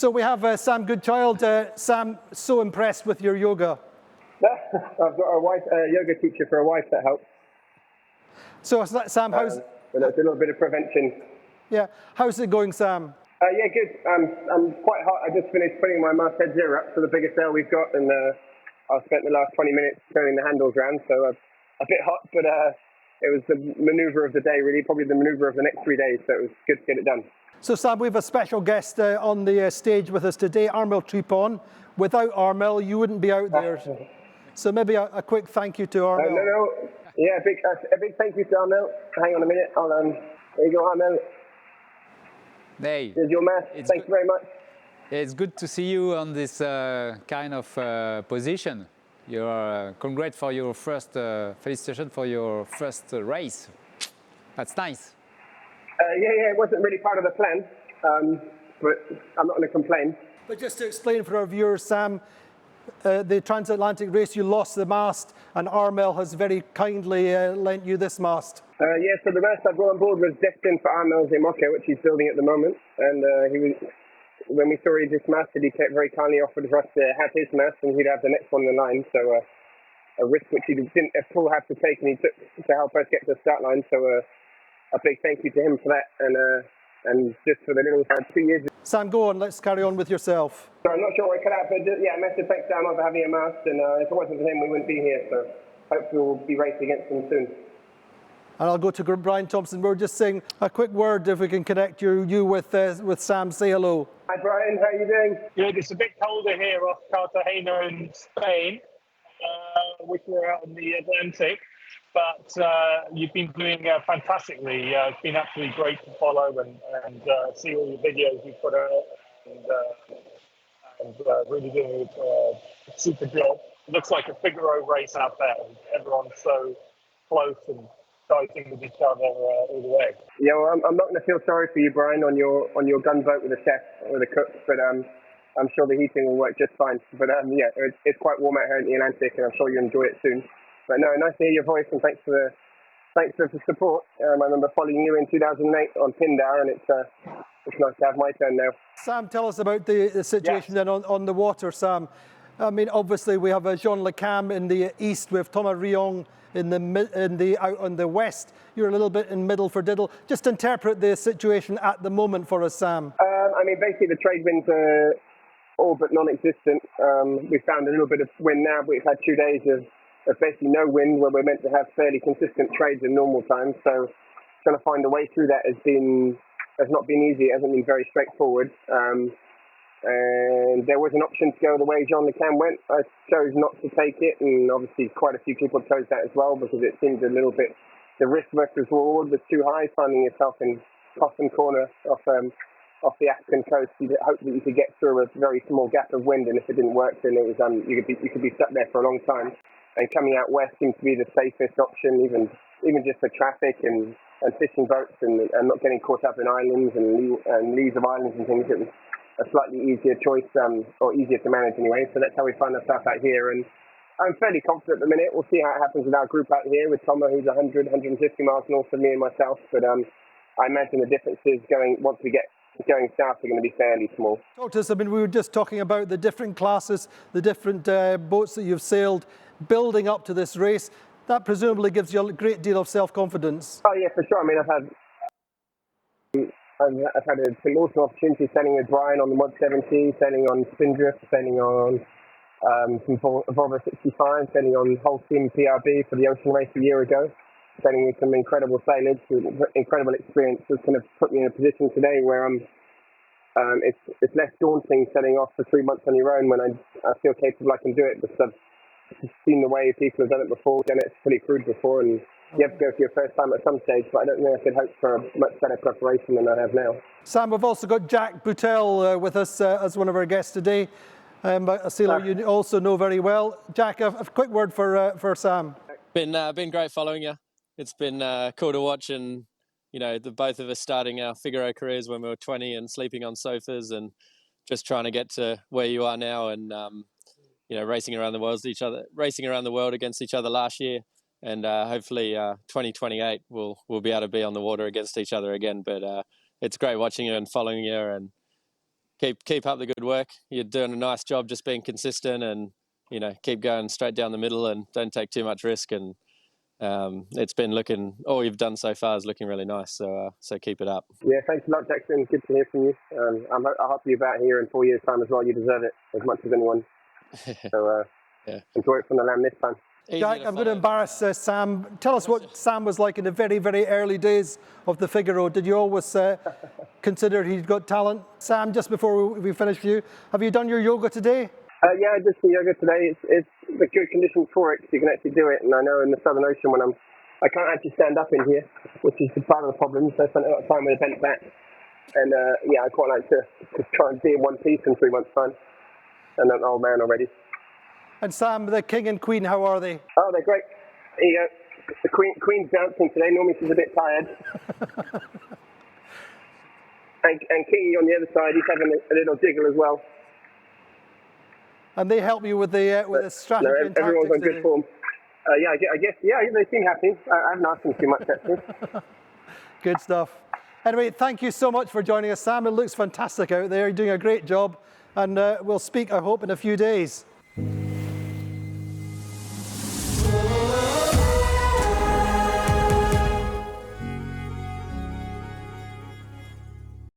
So we have Sam Goodchild. Sam, so impressed with your yoga. I've got a wife, a yoga teacher for a wife that helps. So Sam, how's... But it's a little bit of prevention. Yeah, how's it going, Sam? Yeah, good. I'm quite hot. I just finished putting my masthead zero up for the biggest sail we've got, and I spent the last 20 minutes turning the handles around, so a bit hot, but it was the manoeuvre of the day, really, probably the manoeuvre of the next 3 days, so it was good to get it done. So Sam, we have a special guest on the stage with us today, Armel Tripon. Without Armel, you wouldn't be out there. So maybe a quick thank you to Armel. No. Yeah, a big thank you to Armel. Hang on a minute. There you go, Armel. Hey. Here's your mask. Thanks very much. It's good to see you on this kind of position. You're congrats for your first felicitation for your first race. That's nice. Yeah, it wasn't really part of the plan, but I'm not going to complain. But just to explain for our viewers, Sam, the transatlantic race, you lost the mast, and Armel has very kindly lent you this mast. Yeah, so the mast I brought on board was destined for Armel's Imoca, which he's building at the moment. And when we saw he dismasted, he very kindly offered for us to have his mast, and he'd have the next one in the line. So a risk which he didn't at all have to take, and he took to help us get to the start line. So a big thank you to him for that, and just for the little 2 years. Sam, go on, let's carry on with yourself. So I'm not sure what it cut out, but yeah, massive thanks to Armel for having a mast, and if it wasn't for him, we wouldn't be here. So hopefully we'll be racing against him soon. And I'll go to Brian Thompson. We're just saying a quick word, if we can connect you with Sam. Say hello. Hi Brian, how are you doing? Good. It's a bit colder here off Cartagena in Spain, which we're out in the Atlantic. But you've been doing fantastically. It's been absolutely great to follow and see all your videos you put out, and really doing a super job. It looks like a Figaro race out there. Everyone's so close and fighting with each other all the way. Yeah, well, I'm not going to feel sorry for you, Brian, on your gunboat with the chef or the cook, but I'm sure the heating will work just fine. But yeah, it's quite warm out here in the Atlantic, and I'm sure you'll enjoy it soon. But no, nice to hear your voice, and thanks for the support. I remember following you in 2008 on Pindar, and it's nice to have my turn now. Sam, tell us about the situation then on the water, Sam. I mean, obviously we have Jean Le Cam in the east, we have Thomas Rion out on the west. You're a little bit in middle for diddle. Just interpret the situation at the moment for us, Sam. I mean, basically the trade winds are all but non-existent. We found a little bit of wind now, but we've had 2 days of basically no wind, where we're meant to have fairly consistent trades in normal times. So trying to find a way through that has not been easy. It hasn't been very straightforward. And there was an option to go the way Jean Le Cam went. I chose not to take it, and obviously quite a few people chose that as well, because it seemed a little bit, the risk versus reward was too high, finding yourself in Coffin Corner off the African coast. You hope that you could get through a very small gap of wind, and if it didn't work, then it was you could be stuck there for a long time. And coming out west seemed to be the safest option, even just for traffic and fishing boats and not getting caught up in islands and leads of islands and things. It was a slightly easier choice, or easier to manage anyway. So that's how we find ourselves out here. And I'm fairly confident at the minute. We'll see how it happens with our group out here with Tomo, who's 150 miles north of me and myself. But I imagine the differences once we get going south are going to be fairly small. Talk to us. I mean, we were just talking about the different classes, the different boats that you've sailed, building up to this race. That presumably gives you a great deal of self-confidence. Oh yeah, for sure. I mean, I've had some awesome opportunities sailing with Brian on the Mod 70, sailing on Spindrift, sailing on some Volvo 65, sailing on Whole Steam PRB for the Ocean Race a year ago, sailing with some incredible sailors, with incredible experience. It's kind of put me in a position today where it's less daunting setting off for 3 months on your own when I feel capable I can do it, because I've seen the way people have done it before, done it pretty crude before, and you have to go for your first time at some stage, but I don't think I could hope for a much better preparation than I have now. Sam, we've also got Jack Boutel with us as one of our guests today, a sailor you also know very well. Jack, a quick word for Sam. Been great following you. It's been cool to watch, and the both of us starting our Figaro careers when we were 20 and sleeping on sofas, and just trying to get to where you are now, and racing around the world against each other last year, and hopefully 2028 we'll be able to be on the water against each other again. But it's great watching you and following you, and keep up the good work. You're doing a nice job just being consistent and, you know, keep going straight down the middle and don't take too much risk. And it's been looking, all you've done so far is looking really nice. So keep it up. Yeah, thanks a lot, Jackson. Good to hear from you. I'll help you about here in 4 years' time as well. You deserve it as much as anyone. So Yeah. enjoy it from the land this time. Jack, I'm going to embarrass Sam. Tell us what Sam was like in the very, very early days of the Figaro. Did you always consider he'd got talent? Sam, just before we finish with you, have you done your yoga today? Yeah, I did some yoga today. It's the good conditions for it, so you can actually do it. And I know in the Southern Ocean when I can't actually stand up in here, which is part of the problem. So I spent a lot of time with a bent back. And yeah, I quite like to try and be in one piece in 3 months' time. And I'm an old man already. And Sam, the king and queen, how are they? Oh, they're great. Here you go. The Queen's dancing today. Normally she's a bit tired. and Kingy on the other side, he's having a little jiggle as well. And they help you with the strategy No, and everyone's on tactics. good form. Yeah, I guess, yeah, they seem happy. I haven't asked them too much, actually. Good stuff. Anyway, thank you so much for joining us, Sam. It looks fantastic out there. You're doing a great job. And we'll speak, I hope, in a few days.